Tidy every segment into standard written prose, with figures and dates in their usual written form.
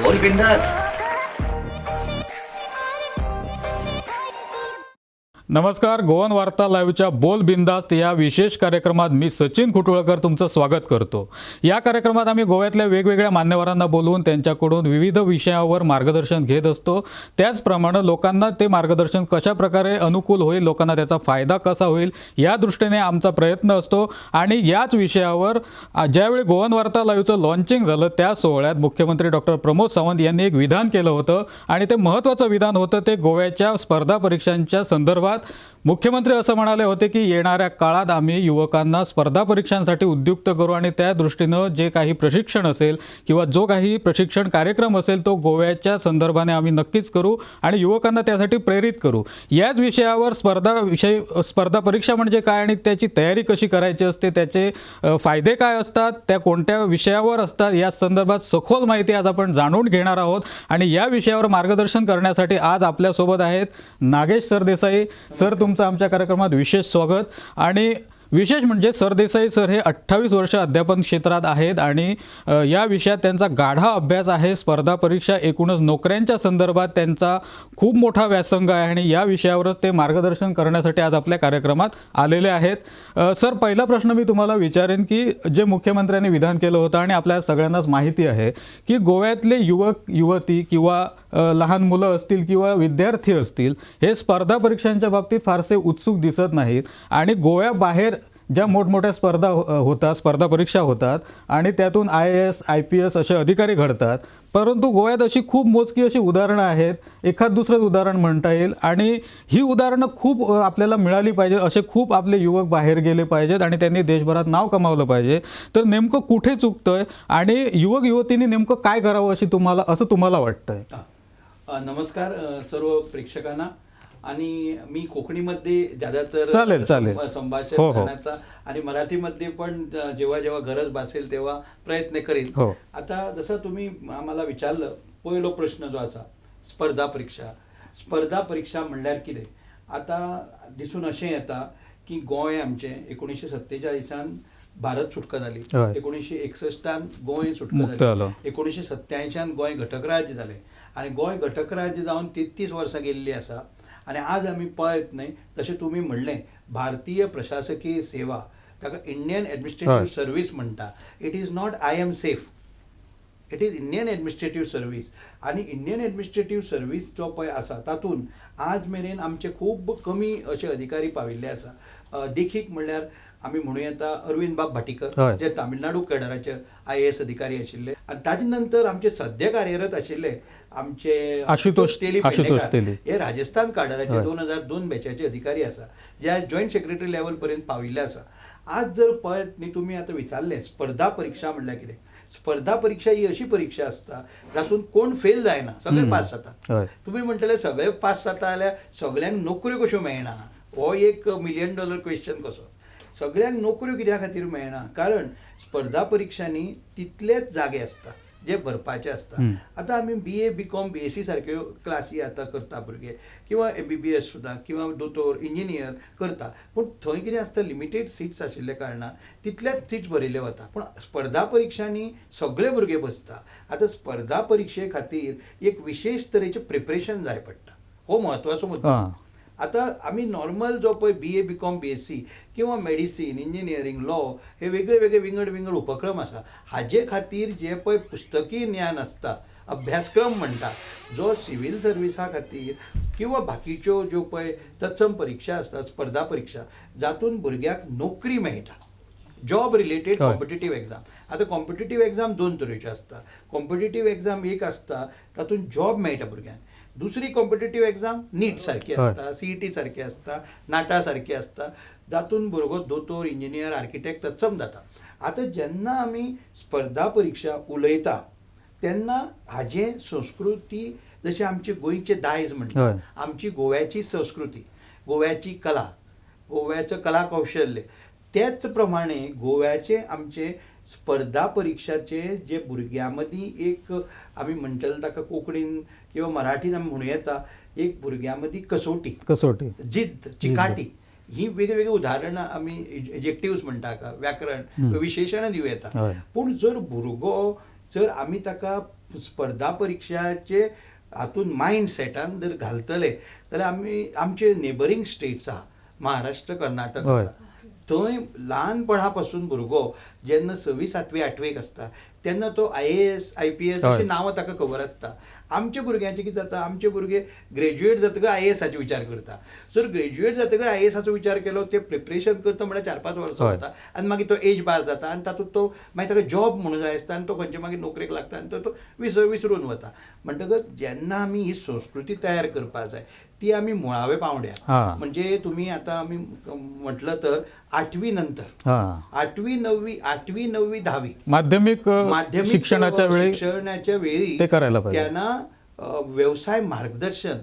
बोल बिंदास. नमस्कार. गोवन वार्ता लाईव्हच्या बोल बिंदास्त या विशेष कार्यक्रमात मी सचिन खुटवळकर तुमचं स्वागत करतो. या कार्यक्रमात आम्ही गोव्यातल्या वेगवेगळ्या मान्यवरांना बोलवून त्यांच्याकडून विविध विषयावर मार्गदर्शन घेत असतो. त्याचप्रमाणे लोकांना ते मार्गदर्शन कशा प्रकारे अनुकूल होईल, लोकांना त्याचा फायदा कसा होईल या दृष्टीने आमचा प्रयत्न असतो. आणि याच विषयावर ज्यावेळी गोवन वार्ता लाईव्हचं लॉन्चिंग झालं त्या सोहळ्यात मुख्यमंत्री डॉक्टर प्रमोद सावंत यांनी एक विधान केलं होतं आणि ते महत्त्वाचं विधान होतं. ते गोव्याच्या स्पर्धा परीक्षांच्या संदर्भात मुख्यमंत्री असं म्हणाले होते की येणाऱ्या काळात आम्ही युवकांना स्पर्धा परीक्षांसाठी उद्युक्त करू आणि त्या दृष्टीनं जे काही प्रशिक्षण असेल किंवा जो काही प्रशिक्षण कार्यक्रम असेल तो गोव्याच्या संदर्भाने आम्ही नक्कीच करू आणि युवकांना त्यासाठी प्रेरित करू. याच विषयावर स्पर्धा परीक्षा म्हणजे काय आणि त्याची तयारी कशी करायची असते, त्याचे फायदे काय असतात, त्या कोणत्या विषयावर असतात या संदर्भात सखोल माहिती आज आपण जाणून घेणार आहोत. आणि या विषयावर मार्गदर्शन करण्यासाठी आज आपल्यासोबत आहेत नागेश सरदेसाई. सर, तुमचं आमच्या कार्यक्रमात विशेष स्वागत. आणि विशेष म्हणजे सरदेसाई सर हे 28 वर्ष अध्यापन क्षेत्रात आहेत आणि या विषयात त्यांचा गाढा अभ्यास आहे. स्पर्धा परीक्षा एकूणच नोकऱ्यांच्या संदर्भात त्यांचा खूप मोठा व्यासंग आहे आणि या विषयावरच ते मार्गदर्शन करण्यासाठी आज आपल्या कार्यक्रमात आलेले आहेत. सर, पहिला प्रश्न मी तुम्हाला विचारेन की जे मुख्यमंत्र्यांनी विधान केलं होतं आणि आपल्या सगळ्यांनाच माहिती आहे की गोव्यातले युवक युवती किंवा लहान मुलं असतील किंवा विद्यार्थी असतील हे स्पर्धा परीक्षांच्या बाबतीत फारसे उत्सुक दिसत नाहीत. आणि गोव्याबाहेर ज्या मोठमोठ्या स्पर्धा परीक्षा होतात आणि त्यातून IAS IPS असे अधिकारी घडतात, परंतु गोव्यात अशी खूप मोजकी अशी उदाहरणं आहेत. एखाद दुसरं उदाहरण म्हणता येईल आणि ही उदाहरणं खूप आपल्याला मिळाली पाहिजे. असे खूप आपले युवक बाहेर गेले पाहिजेत आणि त्यांनी देशभरात नाव कमावलं पाहिजे. तर नेमकं कुठे चुकतंय आणि युवक युवतींनी नेमकं काय करावं असं तुम्हाला वाटतंय? नमस्कार सर्व प्रेक्षकांना. आणि मी कोकणीमध्ये ज्यादातर संभाषण करण्याचा आणि मराठीमध्ये पण जेव्हा जेव्हा गरज भासेल तेव्हा प्रयत्न करेल. आता जसं तुम्ही आम्हाला विचारलं पहिलो प्रश्न जो असा स्पर्धा परीक्षा म्हणल्यार कितें, आता दिसून अशें येता की गोंय आमचें 1947 भारत सुटका जाली, 1961 गोंय सुटका जाली, 1987 गोंय घटक राज्य जालें आणि गोंय घटक राज्य जावन 33 वर्सां गेल्लीं आसा. आणि आज आम्ही पळयत नाही जशें तुम्ही म्हणलें भारतीय प्रशासकीय सेवा, ताका इंडियन एडमिनिस्ट्रेटिव्ह सर्व्हिस म्हणटा. It is not I am safe, it is Indian administrative service. आणि इंडियन एडमिनिस्ट्रेटिव्ह सर्व्हिस जो पळय आसा तातूंत आज मेरेन आमचे खूब कमी अशे अधिकारी पाविल्ले आसा. देखीक म्हणल्यार आमी म्हणूं येता अरविंद बाब भाटीकर जे तामिळनाडू कॅडराचे IAS अधिकारी आशिल्ले. आणि ताजे नंतर आमचे सद्य कार्यरत आशिल्ले आमचे आशुतोष तेली हे राजस्थान कॅडराचे 2002 बॅचाचे अधिकारी आसा, जे जॉईंट सेक्रेटरी लेवल पर्यंत पाविल्ले आसा. आज जर पळयत न्ही तुमी आतां विचारलें स्पर्धा परीक्षा म्हणल्यार कितें. स्पर्धा परीक्षा ही अशी परीक्षा असता जातून कोण फेल जायना, सगळे पास जाता. तुम्ही म्हणटले सगळे पास जाता जाल्यार सगळ्यांक नोकऱ्यो कश्यो मेळना, हो एक $1 मिलियन क्वेश्चन कसो. सगळ्यांक नोकऱ्यो कित्या खातीर मेळना, कारण स्पर्धा परीक्षांनी तितलेच जागे आसता जे भरपाचे आसता. आतां आमी BA BCom BSc सारक्यो क्लासी आतां करता भुरगे, किंवा MBBS सुद्दां किंवा दोतोर इंजिनियर करता, पूण थंय कितें आसता लिमिटेड सीट्स आशिल्ले कारणान तितलेच सीट्स भरिल्ले वता. पूण स्पर्धा परीक्षांनी सगळे भुरगे बसता. आतां स्पर्धा परीक्षे खातीर एक विशेष तरेचें प्रिपरेशन जाय पडटा, हो म्हत्वाचो मुद्दो. आता आमी नॉर्मल जो पळय BA BCom BSc किंवा मेडिसीन इंजिनियरींग लॉ हे वेगळे वेगळे विंगड उपक्रम आसा. हाजे खातीर जे पळय पुस्तकी ज्ञान आसता, अभ्यासक्रम म्हणटा, जो सिव्हील सर्विसा खातीर किंवा बाकीच्यो ज्यो पळय तत्सम परीक्षा आसता, स्पर्धा परीक्षा, जातून भुरग्याक नोकरी मेळटा, जॉब रिलेटेड कॉम्पिटिटिव्ह एग्जाम. आता कॉम्पिटिटिव्ह एग्जाम 2 तरेच्यो आसता. कॉम्पिटिटिव्ह एग्जाम एक आसता तातूंत जॉब मेळटा भुरग्यांक. दुसरी कॉम्पिटिटिव्ह एग्जाम नीट सारखी आसता, CET सारखी आसता, नाटा सारखी आसता, जातून भुरगो दोतोर इंजिनियर आर्किटेक्ट तत्सम जाता. आता जेन्ना आमी स्पर्धा परीक्षा उलयता तेन्ना हाजे संस्कृती जशी आमची गोंयचे दायज म्हणटा, आमची गोव्याची संस्कृती, गोव्याची कला, गोव्याचं कला कौशल्य, त्याच प्रमाणे गोव्याचे आमचे स्पर्धा परीक्षाचे जे भुरग्यां मदीं एक आमी म्हणटले ताका कोंकणीन किंवा मराठीन आमी म्हणूं येता एक भुरग्यां मदीं कसोटी जिद्द चिकाटी ही वेगवेगळी उदाहरणां आमी एजेक्टिव्स म्हणटा व्याकरण विशेशणां दिवं येता. पूण जर भुरगो जर आमी ताका स्पर्धा परीक्षाचे हातून मायंड सेटान जर घालतले जाल्यार आमी आमचे नेबरींग स्टेट्स आहा, महाराष्ट्र, कर्नाटक आसा, थंय ल्हानपणा पासून भुरगो जेन्ना 6वी 7वी 8वेक आसता तेन्ना तो IAS IPS अशी नांवां ताका खबर आसता. आमच्या भुरग्यांचें कितें जाता, आमचे भुरगे ग्रॅज्युएट जातकीर IASाचो विचार करता. जर ग्रॅज्युएट जातकीर IASाचो विचार केलो, ते प्रिपरेशन करता म्हळ्यार 4-5 वर्सां जाता आनी मागीर तो एज बार जाता आनी तातूंत तो मागीर ताका जॉब म्हणून जाय आसता आनी तो खंयचे मागीर नोकरेक लागता आनी तो विसरून वता. म्हणटकच जेन्ना आमी ही संस्कृती तयार करपाक जाय ती आमी मुळावे पावंड्या, म्हणजे तुमी आतां आमी म्हटलं तर 8वी नंतर 8वी 9वी 10वी माध्यमिक शिक्षणाच्या वेळी ते करायला पाहिजे. त्यांना व्यवसाय मार्गदर्शन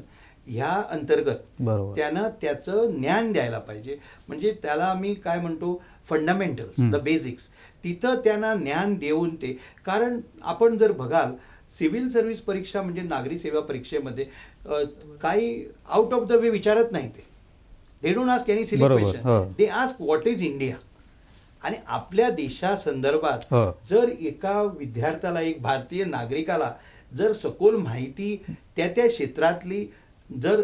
ह्या अंतर्गत त्यांना त्याचं ज्ञान द्यायला पाहिजे. म्हणजे त्याला आम्ही काय म्हणतो फंडामेंटल्स, द बेसिक्स, तिथं त्यांना ज्ञान देऊन ते, कारण आपण जर बघाल सिव्हिल सर्व्हिस परीक्षा म्हणजे नागरी सेवा परीक्षेमध्ये काही आउट ऑफ द वे विचारत नाही. They don't ask any silly question, they ask what is India. आणि आपल्या देशासंदर्भात जर एका विद्यार्थ्याला, एक भारतीय नागरिकाला जर सखोल माहिती त्या क्षेत्रातली जर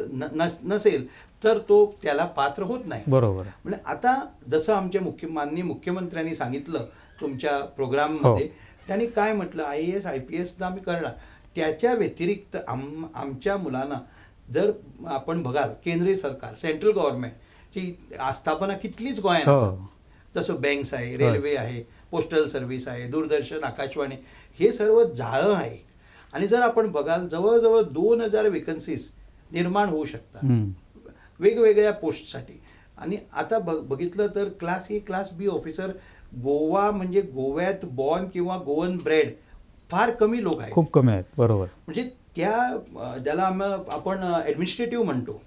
नसेल तर तो त्याला पात्र होत नाही. बरोबर. म्हणजे आता जसं आमच्या माननीय मुख्यमंत्र्यांनी सांगितलं तुमच्या प्रोग्राममध्ये, त्यांनी काय म्हटलं, IAS IPS आम्ही करणार, त्याच्या व्यतिरिक्त आमच्या मुलांना जर आपण बघाल केंद्रीय सरकार, सेंट्रल गव्हर्नमेंटची आस्थापना कितलीच गोंयांत आसा. जसं बँक्स आहे, रेल्वे आहे, पोस्टल सर्व्हिस आहे, दूरदर्शन, आकाशवाणी, हे सर्व जाळं आहे. आणि जर आपण बघाल जवळजवळ 2000 वेकन्सीज निर्माण होऊ शकतात वेगवेगळ्या पोस्टसाठी. आणि आता बघितलं तर class A class B officer Goa म्हणजे गोव्यात बॉर्न किंवा गोवन ब्रेड फार कमी लोक आहेत, खूप कमी आहेत. बरोबर. म्हणजे त्या ज्याला आपण ॲडमिनिस्ट्रेटिव्ह म्हणतो,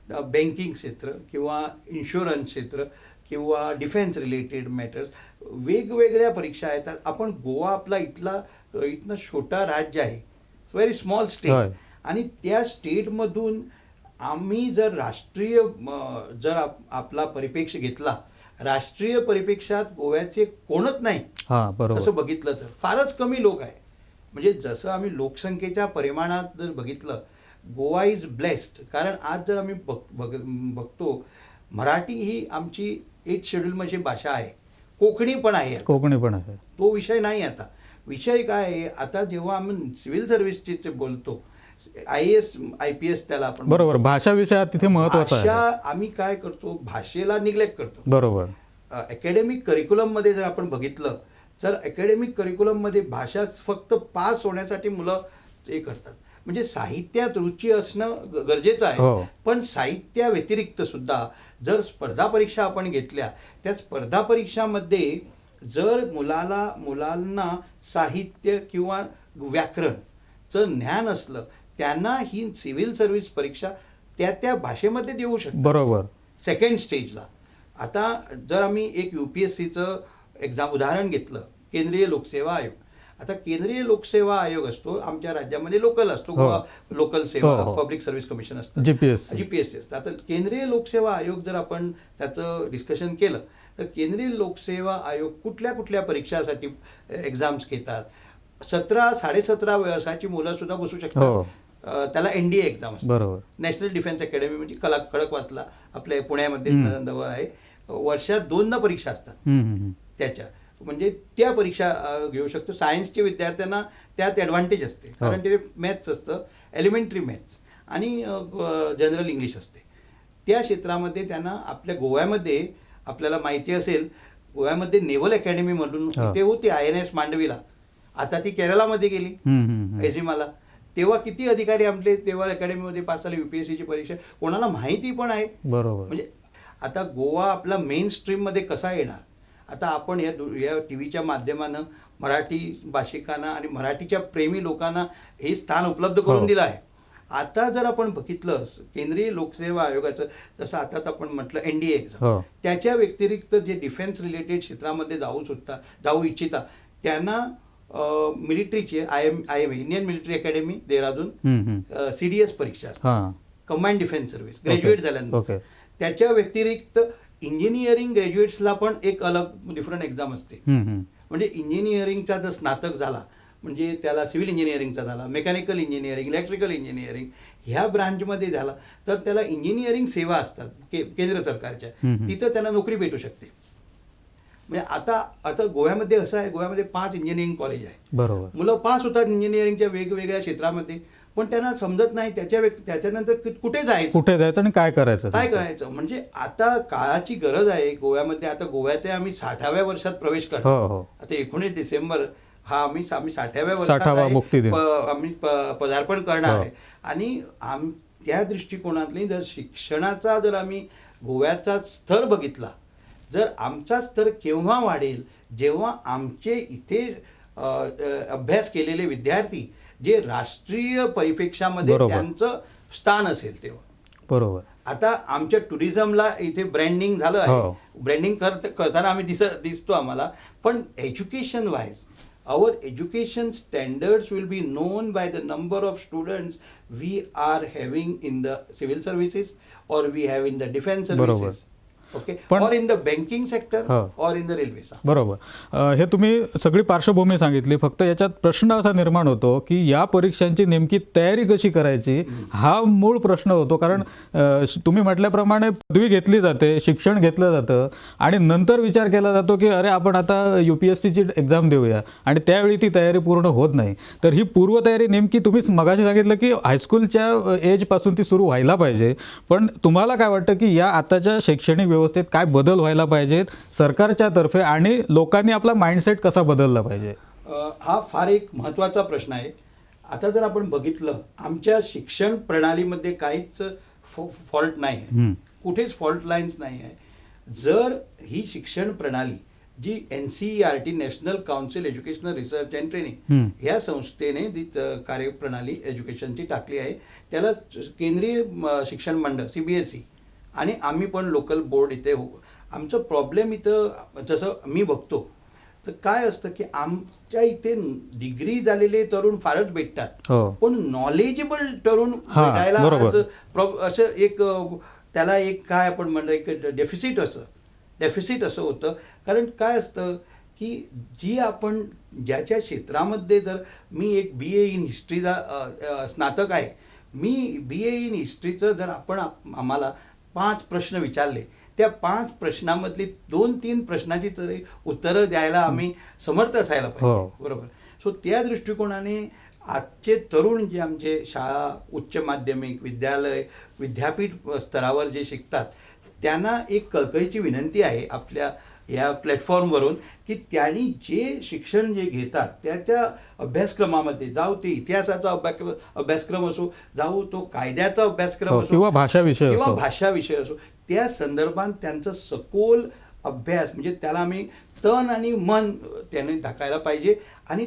बँकिंग क्षेत्र किंवा इन्शुरन्स क्षेत्र किंवा डिफेन्स रिलेटेड मॅटर्स, वेगवेगळ्या परीक्षा येतात. आपण गोवा आपला इथनं छोटा राज्य आहे, व्हेरी स्मॉल स्टेट, आणि त्या स्टेटमधून आम्ही जर राष्ट्रीय जर आपला परिप्रेक्ष्य घेतला, राष्ट्रीय परिप्रेक्षात गोव्याचे कोणच नाही असं बघितलं तर फारच कमी लोक आहे. म्हणजे जसं आम्ही लोकसंख्येच्या परिमाणात जर बघितलं, गोवा इज ब्लेस्ड. कारण आज जर आम्ही बघतो मराठी ही आमची 8th शेड्यूल म्हणजे भाषा आहे, कोकणी पण आहे, तो विषय नाही. आता विषय काय आहे, आता जेव्हा आम्ही सिव्हिल सर्व्हिसचे बोलतो, IAS IPS त्याला आपण बरोबर, भाषा विषयात तिथे महत्त्वाचा आहे. आम्ही काय करतो, भाषेला निग्लेक्ट करतो. बरोबर. अकॅडमिक करिक्युलम मध्ये जर आपण बघितलं तर अकॅडमिक करिक्युलम मध्ये भाषा फक्त पास होण्यासाठी मुलं हे करतात. म्हणजे साहित्यात रुची असणं गरजेचं आहे, पण साहित्या व्यतिरिक्त सुद्धा जर स्पर्धा परीक्षा आपण घेतल्या, त्या स्पर्धा परीक्षामध्ये जर मुलांना साहित्य किंवा व्याकरणचं ज्ञान असलं, त्यांना ही सिव्हिल सर्व्हिस परीक्षा त्या भाषेमध्ये देऊ शकतात. बरोबर. सेकंड स्टेजला. आता जर आम्ही एक UPSCचं एक्झाम उदाहरण घेतलं, केंद्रीय लोकसेवा आयोग. आता केंद्रीय लोकसेवा आयोग असतो आमच्या राज्यामध्ये, लोकल असतो, लोकल सेवा पब्लिक सर्व्हिस कमिशन असतं, GPSC असतं. आता केंद्रीय लोकसेवा आयोग जर आपण त्याचं डिस्कशन केलं तर केंद्रीय लोकसेवा आयोग कुठल्या कुठल्या परीक्षासाठी एक्झाम्स घेतात. 17-17.5 वर्षाची मुलं सुद्धा बसू शकतात. त्याला NDA एक्झाम असते, नॅशनल डिफेन्स अकॅडमी, म्हणजे खडकवासला आपल्या पुण्यामध्ये जवळ आहे. वर्षात 2 परीक्षा असतात त्याच्या, म्हणजे त्या परीक्षा घेऊ शकतो. सायन्सच्या विद्यार्थ्यांना त्यात ॲडव्हान्टेज असते, कारण ते मॅथ्स असतं, एलिमेंटरी मॅथ्स आणि जनरल इंग्लिश असते. त्या क्षेत्रामध्ये त्यांना आपल्या गोव्यामध्ये, आपल्याला माहिती असेल, गोव्यामध्ये नेव्हल अकॅडमी म्हणून इथे होती INS मांडवीला, आता ती केरळामध्ये गेली एजिमाला. तेव्हा किती अधिकारी आपले नेव्हल अकॅडमीमध्ये पास झाले, UPSCची परीक्षा कोणाला माहिती पण आहे. बरोबर. म्हणजे आता गोवा आपला मेन स्ट्रीममध्ये कसा येणार, आता आपण या TV माध्यमानं मराठी भाषिकांना आणि मराठीच्या प्रेमी लोकांना हे स्थान उपलब्ध करून दिलं आहे. आता जर आपण बघितलं केंद्रीय लोकसेवा आयोगाचं, जसं आता आपण म्हटलं NDA एक्झाम, त्याच्या व्यतिरिक्त जे डिफेन्स रिलेटेड क्षेत्रामध्ये जाऊ इच्छिता त्यांना मिलिटरीची IMA Indian military academy Dehradun CDS परीक्षा असते, कंबाईंड डिफेन्स सर्व्हिस, ग्रॅज्युएट झाल्यानंतर. त्याच्या व्यतिरिक्त इंजिनिअरिंग ग्रॅज्युएट्सला पण एक अलग डिफरंट एक्झाम असते. म्हणजे इंजिनिअरिंगचा जर स्नातक झाला म्हणजे त्याला सिव्हिल इंजिनिअरिंगचा झाला, मेकॅनिकल इंजिनिअरिंग, इलेक्ट्रिकल इंजिनिअरिंग ह्या ब्रांचमध्ये झाला तर त्याला इंजिनिअरिंग सेवा असतात केंद्र सरकारच्या, तिथं त्यांना नोकरी भेटू शकते. म्हणजे आता गोव्यामध्ये असं आहे, गोव्यामध्ये 5 इंजिनिअरिंग कॉलेज आहे. बरोबर. मुलं पास होतात इंजिनिअरिंगच्या वेगवेगळ्या क्षेत्रामध्ये, पण त्यांना समजत नाही त्याच्यानंतर कुठे जायचं आणि काय करायचं. म्हणजे आता काळाची गरज आहे गोव्यामध्ये. आता गोव्याचे आम्ही 60व्या वर्षात प्रवेश करतो. आता 19 डिसेंबर हा आम्ही 60व्या वर्षात आम्ही पदार्पण करणार आहे. आणि त्या दृष्टिकोनातली जर शिक्षणाचा जर आम्ही गोव्याचा स्तर बघितला, जर आमचा स्तर केव्हा वाढेल, जेव्हा आमचे इथे अभ्यास केलेले विद्यार्थी जे राष्ट्रीय परिप्रेक्षामध्ये त्यांचं स्थान असेल तेव्हा. बरोबर. आता आमच्या टुरिझमला इथे ब्रँडिंग झालं आहे, ब्रँडिंग करताना आम्ही दिसतो आम्हाला, पण education wise our education standards will be known by the number of students we are having in the civil services or we have in the defense services. Okay, or in the banking sector or in the railways. बरोबर. हे तुम्ही सगळी पार्श्वभूमी सांगितली. फक्त याच्यात प्रश्न असा निर्माण होतो की या परीक्षांची नेमकी तयारी कशी करायची हा मूळ प्रश्न होतो. कारण तुम्ही म्हटल्याप्रमाणे पदवी घेतली जाते, शिक्षण घेतलं जातं आणि नंतर विचार केला जातो की अरे आपण आता UPSCची एक्झाम देऊया आणि त्यावेळी ती तयारी पूर्ण होत नाही. तर ही पूर्वतयारी नेमकी तुम्ही मगाशी सांगितलं की हायस्कूलच्या एजपासून ती सुरू व्हायला पाहिजे. पण तुम्हाला काय वाटतं की या आताच्या शैक्षणिक व्यवस्थेत काय बदल व्हायला पाहिजेत सरकारच्या तर्फे आणि लोकांनी आपला माइंडसेट कसा बदलला पाहिजे? हा फार एक महत्त्वाचा प्रश्न आहे. आता जर आपण बघितलं आमच्या शिक्षण प्रणालीमध्ये काहीच फॉल्ट नाही आहे, कुठेच फॉल्ट लाईन्स नाही आहे. जर ही शिक्षण प्रणाली जी NCERT national council educational research and training ह्या संस्थेने जी कार्यप्रणाली एज्युकेशनची टाकली आहे, त्याला केंद्रीय शिक्षण मंडळ CBSE आणि आम्ही पण लोकल बोर्ड इथे आमचं प्रॉब्लेम इथं जसं मी बघतो तर काय असतं की आमच्या इथे डिग्री झालेले तरुण फारच भेटतात, पण नॉलेजेबल तरुण भेटायला असं एक त्याला एक काय आपण म्हणलं एक डेफिसिट असं होतं. कारण काय असतं की जी आपण ज्याच्या क्षेत्रामध्ये जर मी एक BA इन हिस्ट्रीचा स्नातक आहे, मी BA इन हिस्ट्रीचं जर आपण आम्हाला 5 प्रश्न विचारले, त्या 5 प्रश्नामधली 2-3 प्रश्नाची तरी उत्तरं द्यायला आम्ही समर्थ असायला पाहिजे. बरोबर. सो त्या दृष्टिकोनाने आजचे तरुण जे आमचे शाळा, उच्च माध्यमिक, विद्यालय, विद्यापीठ स्तरावर जे शिकतात त्यांना एक कळकळीची विनंती आहे आपल्या या प्लॅटफॉर्मवरून की त्यांनी जे शिक्षण जे घेतात त्याच्या अभ्यासक्रमामध्ये जाऊ ते इतिहासाचा अभ्यासक्रम असो, जाऊ तो कायद्याचा अभ्यासक्रम असो किंवा भाषा विषय असो, त्या संदर्भात त्यांचा सखोल अभ्यास म्हणजे त्याला आम्ही तन आणि मन त्याने टाकायला पाहिजे. आणि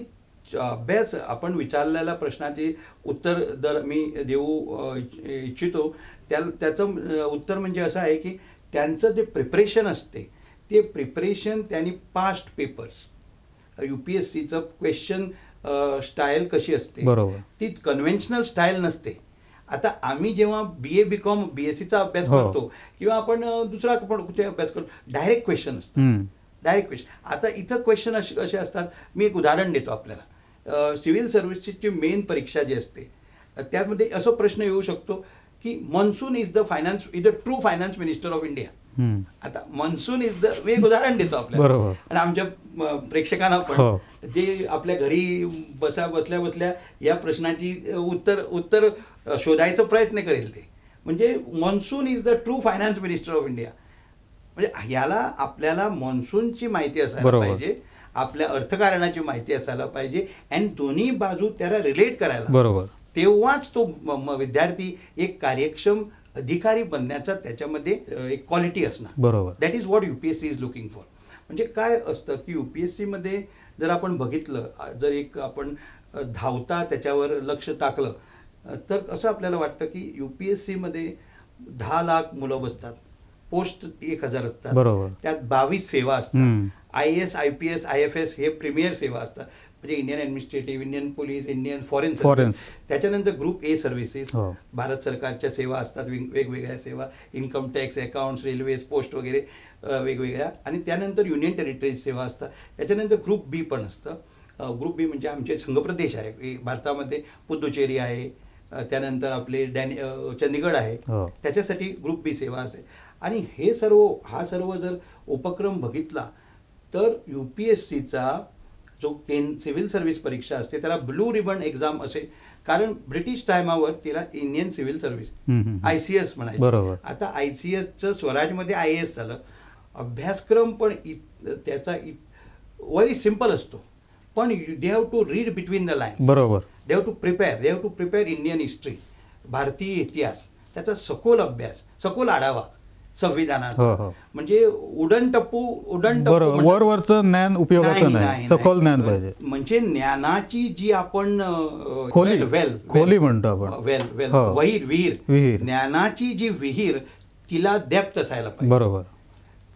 अभ्यास आपण विचारलेल्या प्रश्नाचे उत्तर जर मी देऊ इच्छितो त्याचं उत्तर म्हणजे असं आहे की त्यांचं जे प्रिपरेशन असते ते प्रिपरेशन त्यांनी पास्ट पेपर्स UPSCचं क्वेश्चन स्टाईल कशी असते, ती कन्व्हेन्शनल स्टाईल नसते. आता आम्ही जेव्हा BA BCom BSCचा अभ्यास करतो किंवा आपण दुसरा पण कुठे अभ्यास करतो, डायरेक्ट क्वेश्चन असतात, डायरेक्ट क्वेश्चन. आता इथं क्वेश्चन असे असतात, मी एक उदाहरण देतो आपल्याला. सिव्हिल सर्व्हिसेसची मेन परीक्षा जी असते त्यामध्ये असा प्रश्न येऊ शकतो की monsoon is the true finance minister of India. आता मनसून इज मी एक उदाहरण देतो आपल्याला आणि आमच्या प्रेक्षकांना पण जे आपल्या घरी बसल्या या प्रश्नाची उत्तर शोधायचा प्रयत्न करेल ते म्हणजे monsoon is the true finance minister of India. म्हणजे याला आपल्याला मनसूनची माहिती असायला पाहिजे, आपल्या अर्थकारणाची माहिती असायला पाहिजे आणि दोन्ही बाजू त्याला रिलेट करायला, तेव्हाच तो विद्यार्थी एक कार्यक्षम अधिकारी बनण्याचा त्याच्यामध्ये एक क्वालिटी असणार. बरोबर. That is what UPSC is looking for. म्हणजे काय असतं की UPSC मध्ये जर आपण बघितलं, जर एक आपण धावता त्याच्यावर लक्ष टाकलं तर असं आपल्याला वाटतं की UPSC मध्ये 10 लाख मुलं बसतात, पोस्ट 1000 असतात, त्यात 22 सेवा असतात. IAS IPS IFS हे प्रीमियर सेवा असतात, म्हणजे Indian administrative, Indian police, Indian foreign service. त्याच्यानंतर ग्रुप A सर्व्हिसेस, भारत सरकारच्या सेवा असतात, वेगवेगळ्या सेवा, income tax, accounts, railways, post वगैरे वेगवेगळ्या. आणि त्यानंतर युनियन टेरिटरी सेवा असतात. त्याच्यानंतर ग्रुप B पण असतं ग्रुप बी म्हणजे आमचे संघप्रदेश आहे भारतामध्ये, पुदुचेरी आहे, त्यानंतर आपले चंदीगड आहे, त्याच्यासाठी ग्रुप बी सेवा असते. आणि हा सर्व जर उपक्रम बघितला तर UPSCचा जो सिव्हिल सर्व्हिस परीक्षा असते त्याला ब्लू रिबन एक्झाम असे, कारण ब्रिटिश टायमावर तिला इंडियन सिव्हिल सर्व्हिस ICS म्हणायचं. आता ICSचं स्वराजमध्ये IAS झालं. अभ्यासक्रम पण त्याचा व्हेरी सिम्पल असतो, पण they have to read between the lines. बरोबर. They have to prepare Indian history, भारतीय इतिहास, त्याचा सखोल अभ्यास, सखोल आढावा संविधानाचा. म्हणजे वरवरचं ज्ञान उपयोगाचं नाही, सखोल ज्ञान पाहिजे. म्हणजे ज्ञानाची जी आपण खोली म्हणतो आपण, विहीर, ज्ञानाची जी विहीर तिला डेप्थ असायला पाहिजे. बरोबर.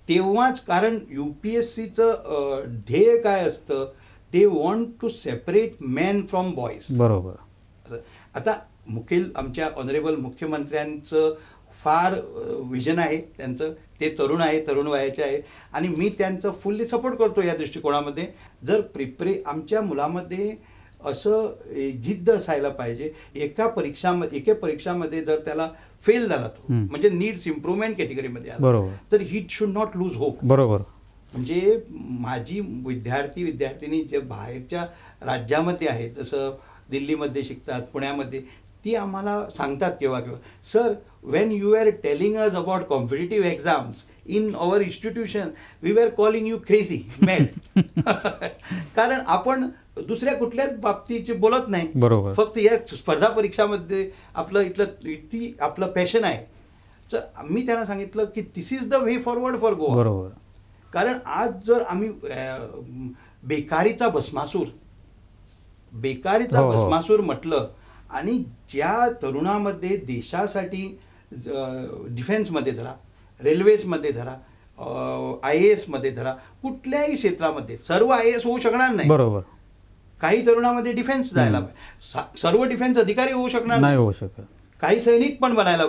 तेव्हाच, कारण UPSCचं ध्येय काय असतं, they want to separate man from boys. बरोबर. आता आमच्या ऑनरेबल मुख्यमंत्र्यांचं फार विजन आहे त्यांचं. ते तरुण वयाचे आहे आणि मी त्यांचं फुल्ली सपोर्ट करतो या दृष्टिकोनामध्ये. जर आमच्या मुलामध्ये असं जिद्द असायला पाहिजे. एका परीक्षामध्ये जर त्याला फेल झाला तो, म्हणजे नीड्स इम्प्रूव्हमेंट कॅटेगरीमध्ये आला, तर he should not lose hope. बरोबर. म्हणजे माझी विद्यार्थिनी जे बाहेरच्या राज्यामध्ये आहेत, जसं दिल्लीमध्ये शिकतात, पुण्यामध्ये, ती आम्हाला सांगतात केव्हा sir, when you are telling us about competitive exams in our institution, we were calling you crazy, mad. कारण आपण दुसऱ्या कुठल्याच बाबतीचे बोलत नाही. बरोबर. फक्त या स्पर्धा परीक्षामध्ये आपलं पॅशन आहे. तर मी त्यांना सांगितलं की this is the way forward for Goa. बरोबर. कारण आज जर आम्ही बेकारीचा भस्मासूर म्हटलं, आणि ज्या तरुणामध्ये देशासाठी डिफेन्समध्ये धरा, रेल्वेजमध्ये धरा, IAS मध्ये धरा, कुठल्याही क्षेत्रामध्ये सर्व IAS होऊ शकणार नाही. बरोबर. काही तरुणामध्ये डिफेन्स जायला, सर्व डिफेन्स अधिकारी होऊ शकणार नाही. होऊ शकत. काही सैनिक पण बनायला,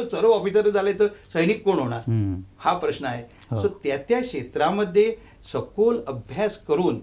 सर्व ऑफिसर झाले तर सैनिक कोण होणार, हा प्रश्न आहे. सो त्या क्षेत्रामध्ये सखोल अभ्यास करून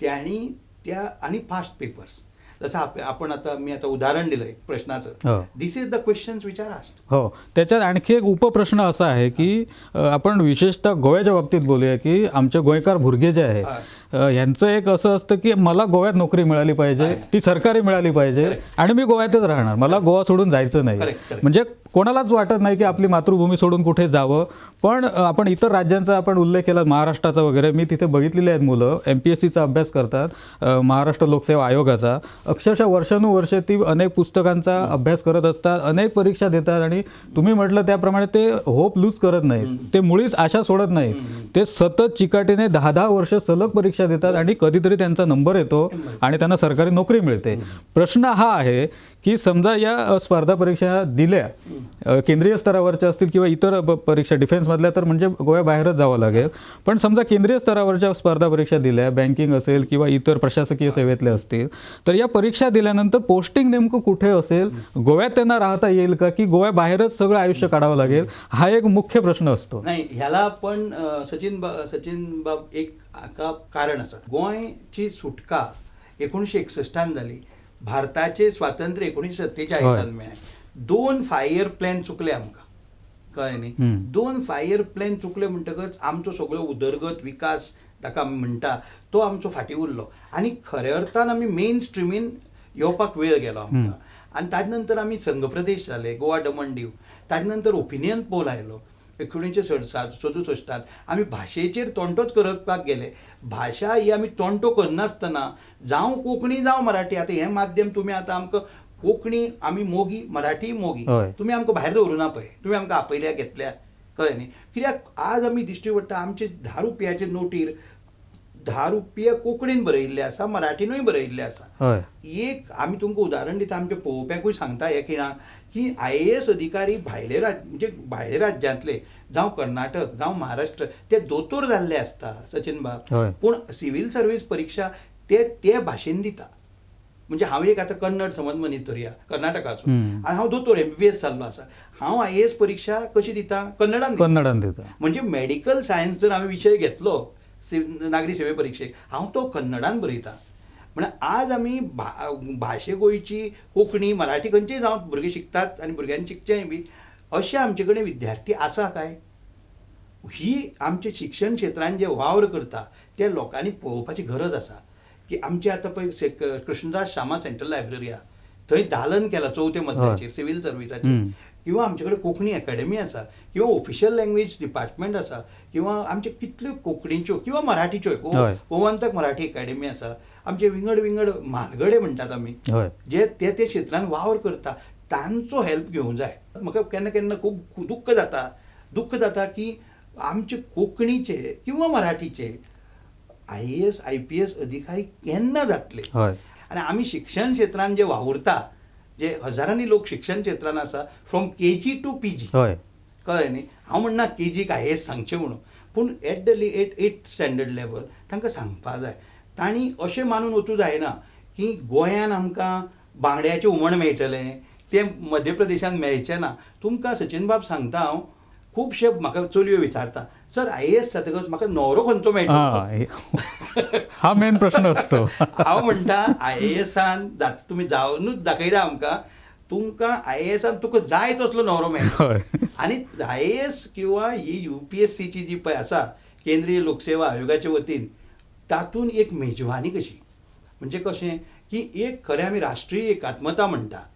आणि फास्ट पेपर्स, जसं मी आता उदाहरण दिलं एक प्रश्नाचं, this is the questions which are asked. हो. त्याच्यात आणखी एक उपप्रश्न असा आहे की आपण विशेषतः गोव्याच्या बाबतीत बोलूया की आमचे गोयकार भुरगे जे आहेत यांचं एक असं असतं की मला गोव्यात नोकरी मिळाली पाहिजे, ती सरकारी मिळाली पाहिजे, आणि मी गोव्यातच राहणार, मला गोवा सोडून जायचं नाही. म्हणजे कोणालाच वाटत नाही की आपली मातृभूमी सोडून कुठे जावं. पण आपण इतर राज्यांचा आपण उल्लेख केला, महाराष्ट्राचा वगैरे, मी तिथे बघितलेले आहेत मुलं MPSCचा अभ्यास करतात, महाराष्ट्र लोकसेवा आयोगाचा, अक्षरशः वर्षानुवर्षे ती अनेक पुस्तकांचा अभ्यास करत असतात, अनेक परीक्षा देतात, आणि तुम्ही म्हटलं त्याप्रमाणे ते होप लूज करत नाहीत, ते मुळीच आशा सोडत नाहीत. ते सतत चिकाटीने 10-10 वर्ष सलग परीक्षा देतात आणि कधीतरी त्यांचा नंबर येतो आणि त्यांना सरकारी नोकरी मिळते. प्रश्न हा आहे की समजा या स्पर्धा परीक्षा दिल्या, केंद्रीय स्तरावरच्या असतील किंवा इतर परीक्षा डिफेन्समधल्या, तर म्हणजे गोव्याबाहेरच जावं लागेल. पण समजा केंद्रीय स्तरावरच्या स्पर्धा परीक्षा दिल्या, बँकिंग असेल किंवा इतर प्रशासकीय सेवेतल्या असतील, तर या परीक्षा दिल्यानंतर पोस्टिंग नेमकं कुठे असेल, गोव्यात त्यांना राहता येईल का, की गोव्याबाहेरच सगळं आयुष्य काढावं लागेल, हा एक मुख्य प्रश्न असतो. नाही, ह्याला पण सचिन बाब एक कारण असं, गोव्याची सुटका 1961 झाली, भारताचे स्वातंत्र्य 1947 मिळाले. 2 फायर प्लॅन चुकले आमकां, कळ्ळें न्ही. 2 फायर प्लॅन चुकले म्हणटकच आमचो सगळो उदरगत विकास ताका आमी म्हणटा तो आमचो फाटीं उरलो, आनी खऱ्या अर्थान आमी मेन स्ट्रिमीन येवपाक वेळ गेलो आमकां. आनी ताजे नंतर आमी संघ प्रदेश जाले, गोवा दमण दीव. ताजे नंतर ओपिनियन पोल आयलो 1967 आमी भाशेचेर तोंटोच करपाक गेले. भाशा ही आमी तोंटो करनासतना जावं कोंकणी जावं मराठी, आतां हें माध्यम तुमी आतां आमकां कोंकणी आमी मोगी, मराठी मोगी, तुमी आमकां भायर दवरूं ना पळय, तुमी आमकां आपयल्या घेतल्या, कळ्ळें न्ही. कित्याक आज आमी दिश्टी पडटा आमचे 10 रुपयाचे नोटीर 10 रुपया कोंकणीन बरयल्ले आसा, मराठीनूय बरयल्ले आसा. एक आमी तुमकां उदाहरण दिता, आमच्या पळोवप्याकूय सांगता एकिणा की IAS अधिकारी भायले राज्यांतले, जावं कर्नाटक जावं महाराष्ट्र, ते दोतोर जाल्ले आसता सचिन बाब, पूण सिव्हील सर्व्हिस परीक्षा ते भाशेन दिता. म्हणजे हांव एक आतां कन्नड समज मनीस धरया, कर्नाटकाचो, आनी हांव दोतोर MBBS जाल्लो आसा, हांव IAS परीक्षा कशी दिता, कन्नडान दिता. म्हणजे मेडिकल सायन्स जर हांवें विशय घेतलो नागरी सेवे परीक्षेक हांव तो कन्नडान बरयतां. म्हळ्यार आज आमी भाशे गोंयची कोंकणी मराठी खंयचीय जावं भुरगे शिकतात आनी भुरग्यांनी शिकचेंय बी अशे आमचे कडेन विद्यार्थी आसा काय? ही आमचे शिक्षण क्षेत्रांत जे वावर करता ते लोकांनी पळोवपाची गरज आसा की आमचे आतां पळय कृष्णदास श्यामा सेंट्रल लायब्ररी आहा, थंय दालन केलां 4थ्या मजल्याचेर सिव्हील सर्विसाचेर, किंवा आमचे कडेन कोंकणी अकॅडमी आसा, किंवा ऑफिशियल लँग्वेज डिपार्टमेंट आसा, किंवा आमचे कितल्यो कोंकणीच्यो किंवा मराठीच्यो गोमंतक मराठी अकॅडमी आसा. आमचे विंगड म्हालगडे म्हणटात आमी जे ते क्षेत्रांत वावर करता तांचो हेल्प घेवंक जाय. म्हाका केन्ना केन्ना खूब दुख्ख जाता की आमचे कोंकणीचे किंवा मराठीचे IAS IPS अधिकारी केन्ना जातले. आनी आमी शिक्षण क्षेत्रांत जे वावुरता, जे हजारांनी लोक शिक्षण क्षेत्रांत आसा फ्रॉम KG to PG, कळ्ळें न्ही. हांव म्हणना KGक IAS सांगचें म्हणून, पूण at the 8th standard level तांकां सांगपा जाय. तांणी अशें मानून वचूं जायना की गोंयांत आमकां बांगड्याचें हुमण मेळटलें तें मध्य प्रदेशांत मेळचें ना. तुमकां सचिन बाब सांगता, हांव खुबशे म्हाका चलयो विचारता, सर IAS जातकच म्हाका न्हवरो खंयचो मेळटलो? हा मेन प्रश्न असतो. हांव म्हणटा IASान तुमी जावनूच दाखयता आमकां, तुमकां IASान तुका जाय तसलो न्हवरो मेळटलो. आनी IAS किंवा ही UPSCची जी पळय आसा केंद्रीय लोकसेवा आयोगाच्या वतीन, तातूंत एक मेजवानी कशी, म्हणजे कशें की एक खरें आमी राष्ट्रीय एकात्मता म्हणटा.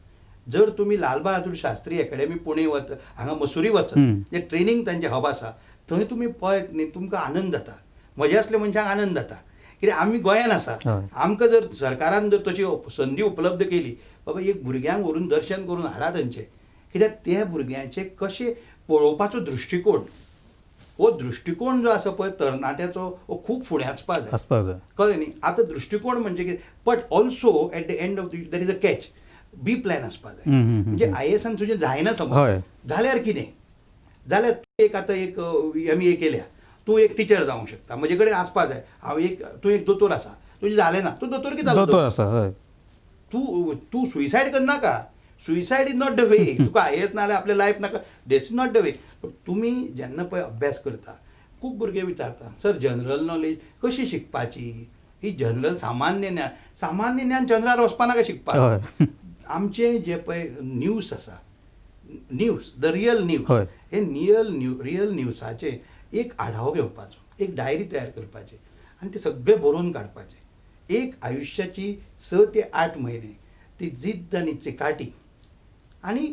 जर तुमी लाल बहादूर शास्त्री अकॅडमी पुणे हांगा मसुरी वचत, जे ट्रेनींग तांचे हब आसा, थंय तुमी पळयत न्ही तुमकां आनंद जाता. म्हजे असले मनशांक आनंद जाता, कित्याक आमी गोंयांत आसा. आमकां जर सरकारान जर तशी संदी उपलब्ध केली, बाबा एक भुरग्यांक व्हरून दर्शन करून हाडा थंयचे, कित्याक त्या भुरग्यांचे कशें पळोवपाचो दृश्टिकोण, हो दृश्टिकोण जो आसा पळय तरणाट्याचो, हो खूब फुडें आसपा जाय. कळ्ळें न्ही. आतां दृश्टिकोण म्हणजे कितें, but also at the end of there is a catch, B plan आसपा जाय. म्हणजे IASान तुजें जायना समज जाल्यार कितें, जाल्यार तूं एक आतां एक MA केल्या, तूं एक टिचर जावंक शकता. म्हजे कडेन आसपा जाय, तूं एक दोतोर आसा, तुजें जालें ना, तूं दोतोर कितें जालो? तूं सुइसायड करनाका. Suicide is not the way. तुका IAS नाल्यार आपलें लायफ नाका, that's is not the way. तुमी जेन्ना पळय अभ्यास करता, खूब भुरगे विचारता, सर जनरल नॉलेज कशी शिकपाची, ही जनरल सामान्य ज्ञान जनरल वचपा नाका शिकपाक. आमचे जे पळय न्यूज आसा, न्यूज द रियल न्यूज, हे रियल न्यूजाचे एक आढावो घेवपाचो, एक डायरी तयार करपाची आनी ते सगळे बरोवन काडपाचे. एक आयुश्याची 6 ते 8 म्हयने ती जिद्द आनी चिकाटी आनी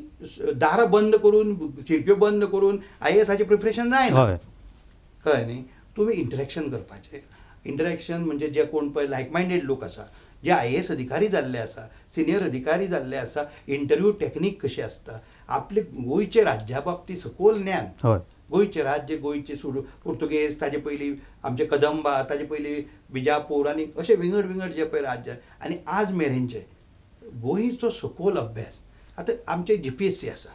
दारां बंद करून खिडक्यो बंद करून IASाचें प्रिपरेशन जायना. कळ्ळें न्ही. तुमी इंटरॅक्शन करपाचें. इंटरॅक्शन म्हणजे जे कोण पळय लायक मायंडेड लोक आसा, जे IAS अधिकारी जाल्ले आसा, सिनियर अधिकारी जाल्ले आसा, इंटरव्यू टॅक्नीक कशी आसता, आपले गोंयचे राज्या बाबतीत सखोल ज्ञान, गोंयचे राज्य, गोंयचे पुर्तुगेज, ताजे पयलीं आमचे कदंबा, ताजे पयलीं बिजापूर आनी अशे विंगड जे पळय राज्य, आनी आज मेरेनचे गोंयचो सखोल अभ्यास. आतां आमचे GPSC आसा,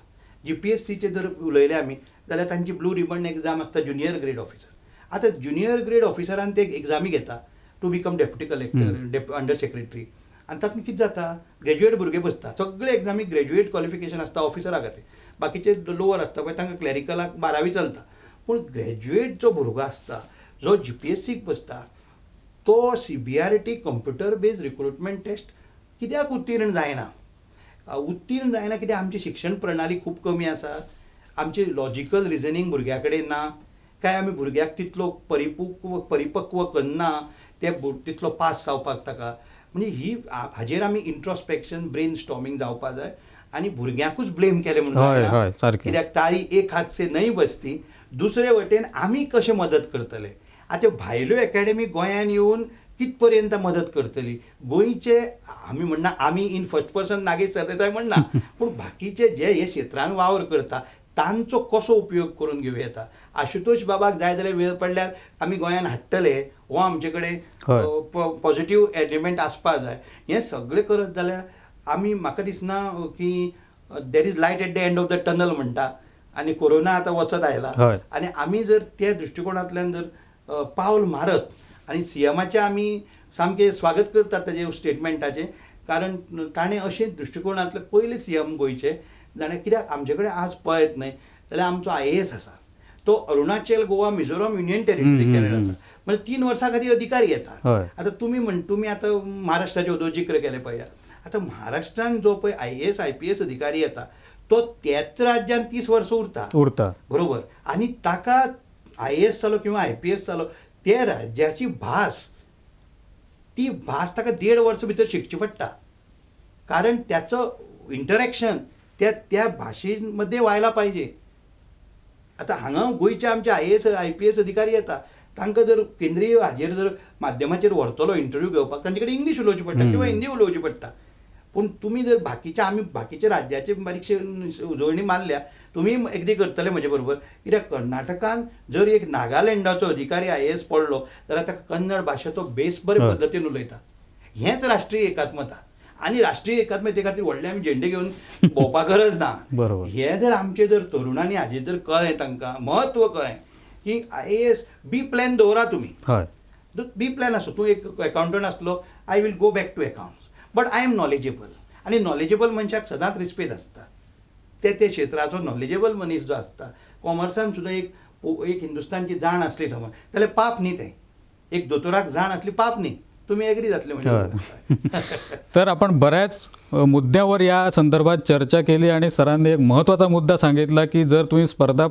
GPSCचे जर उलयले आमी जाल्यार तांची ब्लू रिबन एग्जाम आसता ज्युनियर ग्रेड ऑफिसर. आतां ज्युनियर ग्रेड ऑफिसरान ते एग्जामी घेता to become deputy collector, under secretary, आनी तातूंत कितें जाता, ग्रॅज्युएट भुरगे बसता. सगळे एग्जामीक ग्रॅज्युएट क्वॉलिफिकेशन आसता ऑफिसरा खातीर. बाकीचे लोवर आसता पळय तांकां क्लॅरिकलाक 12वी चलता. पूण ग्रॅज्युएट जो भुरगो आसता, जो GPSCक बसता, तो CBRT computer based recruitment test कित्याक उत्तीर्ण जायना? उत्तीर्ण जायना कित्याक आमची शिक्षण प्रणाली खूब कमी आसा, आमची लॉजिकल रिजनिंग भुरग्या कडेन ना, काय आमी भुरग्याक तितलो परिपक्व करना ते तितलो पास जावपाक ताका. म्हणजे हाजेर आमी इंट्रोस्पेक्शन, ब्रेन स्टॉर्मिंग जावपा जाय आनी भुरग्यांकूच ब्लेम केलें म्हणून, कित्याक ताळी एक हात से नहीं बसती. दुसरे वटेन आमी कशें मदत करतले? आतां भायल्यो अकॅडमी गोंयांत येवन कित पर्यंत मदत करतली? गोंयचे आमी म्हणना, आमी in first person Nagesh Sardesai म्हणना, पूण बाकीचे जे हे क्षेत्रांत वावर करता तांचो कसो उपयोग करून घेवं येता? आशुतोष बाबाक जाय जाल्यार वेळ पडल्यार आमी गोंयांत हाडटले, हो आमचे कडेन पॉझिटिव्ह एलिमेंट आसपा जाय. हें सगळें करत जाल्यार आमी, म्हाका दिसना की there is light eight the end of the tunnel म्हणटा, आनी कोरोना आतां वचत आयला, आनी आमी जर त्या दृश्टिकोनांतल्यान जर पावल मारत, आनी CMाचें आमी सामकें स्वागत करतात ताजे स्टेटमेंटाचें, कारण ताणें अशें दृश्टिकोनांतले पयले CM गोंयचे. जाणें कित्याक आमचे कडेन आज पळयत न्हय जाल्यार आमचो IAS आसा, तो अरुणाचल, गोवा, मिझोराम युनियन टेरिटरी केलेलो आसा, म्हणजे 3 वर्सां खातीर अधिकारी येता. हय. आता तुम्ही आता महाराष्ट्राचे उदो जिक्र केले पळया. आता महाराष्ट्रान जो पळय IAS IPS अधिकारी येता तो त्याच राज्यान 30 वर्सां उरता बरोबर. आणि ताका IAS जालो किंवा IPS जालो त्या राज्याची भास ती भास ताका 1.5 वर्स भितर शिकची पडटा. कारण त्याचं इंटरॅक्शन त्या भाषेमध्ये व्हायला पाहिजे. आता हांगा गोंयचे आमचे IAS IPS अधिकारी येता तांकां जर केंद्रीय हाजेर जर माध्यमाचेर व्हरतलो इंटरव्यू घेवपाक तांचे कडेन इंग्लीश उलोवची पडटा किंवा हिंदी उलोवची पडटा. पूण तुमी जर बाकीच्या राज्याचे बारीकशे उजवणी मारल्या तुमी एकदी करतले म्हजे बरोबर. कित्याक कर्नाटकान जर एक नागालँडाचो अधिकारी IAS पडलो जाल्यार ताका कन्नड भाशा तो बेस बरे पद्दतीन उलयता. हेंच राष्ट्रीय एकात्मता. आणि राष्ट्रीय एकात्मते खातीर व्हडले आमी झेंडे घेवन भोंवपाक गरज ना. हे जर आमचे जर तरुणांनी हाजेर जर कळ्ळें तांकां म्हत्व कळ्ळें की IAS बी प्लॅन दवरा तुमी. बी प्लॅन आसूं. तूं एक अकावंटंट आसलो I will go back to accounts but I am knowledgeable. आणि नॉलेजेबल मनशाक सदांच रिस्पेद आसता. ते क्षेत्राचो नॉलेजेबल मनीस जो आसता. कॉमर्सान सुद्दां एक हिंदुस्तानची जाण आसली समज जाल्यार पाप न्ही तें. एक दोतोराक जाण आसली पाप न्ही. तुम्ही एग्री जातले म्हणजे. तर आपण बऱ्याच मुद्द्यावर या संदर्भात चर्चा केली आणि सरांनी एक महत्त्वाचा मुद्दा सांगितला की जर तुम्ही स्पर्धा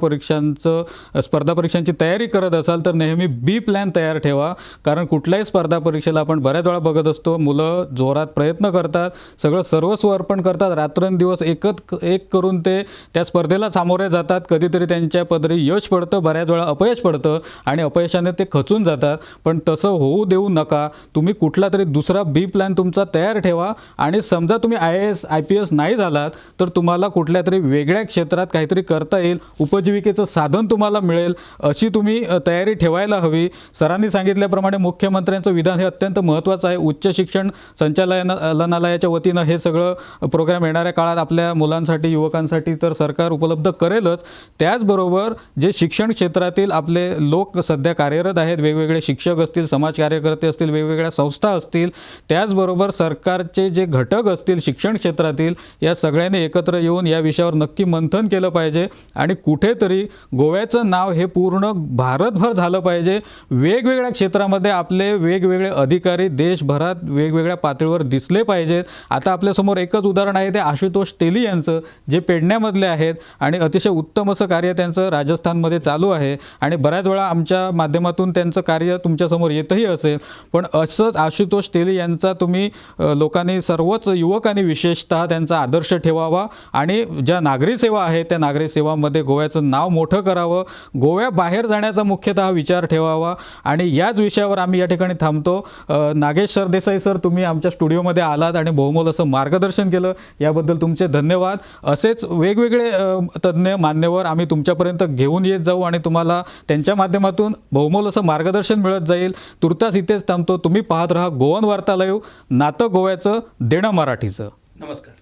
परीक्षांची तयारी करत असाल तर नेहमी बी प्लॅन तयार ठेवा. कारण कुठल्याही स्पर्धा परीक्षेला आपण बऱ्याच वेळा बघत असतो मुलं जोरात प्रयत्न करतात, सगळं सर्वस्व अर्पण करतात, रात्रंदिवस एक करून ते त्या स्पर्धेला सामोरे जातात. कधीतरी त्यांच्या पदरी यश पडतं, बऱ्याच वेळा अपयश पडतं आणि अपयशाने ते खचून जातात. पण तसं होऊ देऊ नका. तुम्ही कुठला तरी दुसरा बी प्लॅन तुमचा तयार ठेवा आणि समजा तुम्ही IAS IPS नाही झालात तर तुम्हाला कुठल्या तरी वेगळ्या क्षेत्रात काहीतरी करता येईल, उपजीविकेचं साधन तुम्हाला मिळेल अशी तुम्ही तयारी ठेवायला हवी. सरांनी सांगितल्याप्रमाणे मुख्यमंत्र्यांचं विधान हे अत्यंत महत्त्वाचं आहे. उच्च शिक्षण संचालनालयाच्या वतीनं हे सगळं प्रोग्राम येणाऱ्या काळात आपल्या मुलांसाठी युवकांसाठी तर सरकार उपलब्ध करेलच. त्याचबरोबर जे शिक्षण क्षेत्रातील आपले लोक सध्या कार्यरत आहेत, वेगवेगळे शिक्षक असतील, समाज कार्यकर्ते असतील, वेगवेगळ्या संस्था असतील, त्याचबरोबर सरकारचे जे घटक असतील शिक्षण क्षेत्रातील, या सगळ्यांनी एकत्र येऊन या विषयावर नक्की मंथन केलं पाहिजे आणि कुठेतरी गोव्याचं नाव हे पूर्ण भारतभर झालं पाहिजे. वेगवेगळ्या क्षेत्रामध्ये आपले वेगवेगळे अधिकारी देशभरात वेगवेगळ्या पातळीवर दिसले पाहिजेत. आता आपल्यासमोर एकच उदाहरण आहे ते आशुतोष तेली यांचं, जे पेडण्यामधले आहेत आणि अतिशय उत्तम असं कार्य त्यांचं राजस्थानमध्ये चालू आहे आणि बऱ्याच वेळा आमच्या माध्यमातून त्यांचं कार्य तुमच्यासमोर येतही असेल. पण असंच आशुतोष तेली यांचा तुम्ही लोकांनी, सर्वच युवकांनी विशेषतः त्यांचा आदर्श ठेवावा आणि ज्या नागरी सेवा आहेत त्या नागरी सेवामध्ये गोव्याचं नाव मोठं करावं, गोव्याबाहेर जाण्याचा मुख्यतः विचार ठेवावा. आणि याच विषयावर आम्ही या ठिकाणी थांबतो. नागेश सरदेसाई सर, तुम्ही आमच्या स्टुडिओमध्ये आलात आणि बहुमोल असं मार्गदर्शन केलं, याबद्दल तुमचे धन्यवाद. असेच वेगवेगळे तज्ज्ञ मान्यवर आम्ही तुमच्यापर्यंत घेऊन येत जाऊ आणि तुम्हाला त्यांच्या माध्यमातून बहुमोल असं मार्गदर्शन मिळत जाईल. तुर्तास इथेच थांबतो. तुम्ही पाहत राहा गोवन वार्ता लाईव्ह, नातं गोव्याचं, देणं मराठीचं. नमस्कार.